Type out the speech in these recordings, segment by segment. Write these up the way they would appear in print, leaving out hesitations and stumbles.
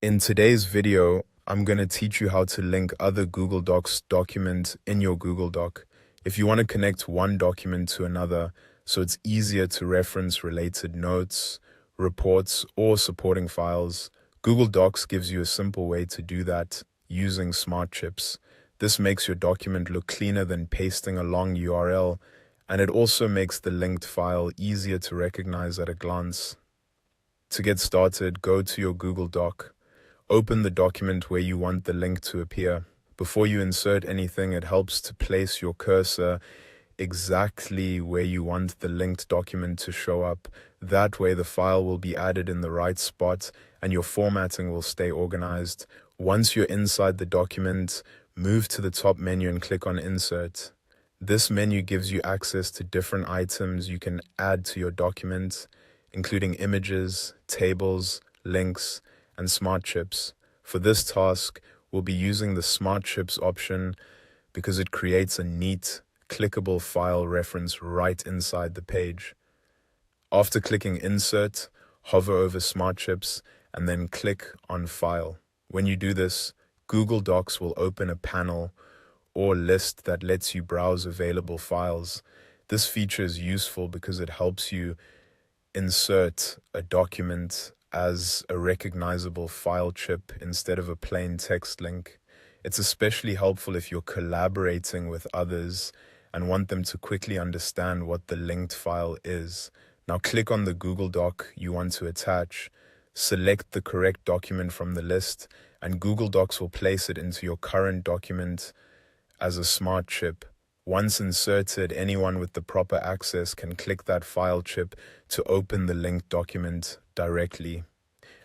In today's video, I'm going to teach you how to link other Google Docs documents in your Google Doc. If you want to connect one document to another so it's easier to reference related notes, reports, or supporting files, Google Docs gives you a simple way to do that using Smart Chips. This makes your document look cleaner than pasting a long URL, and it also makes the linked file easier to recognize at a glance. To get started, go to your Google Doc. Open the document where you want the link to appear. Before you insert anything, it helps to place your cursor exactly where you want the linked document to show up. That way the file will be added in the right spot and your formatting will stay organized. Once you're inside the document, move to the top menu and click on Insert. This menu gives you access to different items you can add to your document, including images, tables, links, and Smart Chips. For this task, we'll be using the Smart Chips option because it creates a neat, clickable file reference right inside the page. After clicking Insert, hover over Smart Chips and then click on File. When you do this, Google Docs will open a panel or list that lets you browse available files. This feature is useful because it helps you insert a document as a recognizable file chip instead of a plain text link. It's especially helpful if you're collaborating with others and want them to quickly understand what the linked file is. Now click on the Google Doc you want to attach, select the correct document from the list, and Google Docs will place it into your current document as a smart chip. Once inserted, anyone with the proper access can click that file chip to open the linked document directly.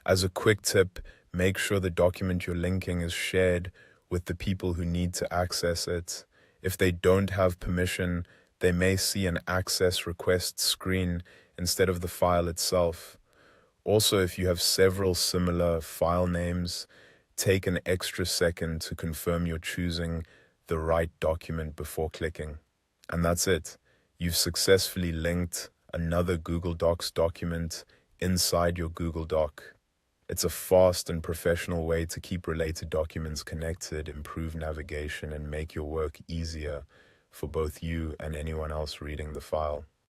As a quick tip, make sure the document you're linking is shared with the people who need to access it. If they don't have permission, they may see an access request screen instead of the file itself. Also, if you have several similar file names, take an extra second to confirm you're choosing the right document before clicking. And that's it. You've successfully linked another Google Docs document inside your Google Doc. It's a fast and professional way to keep related documents connected, improve navigation, and make your work easier for both you and anyone else reading the file.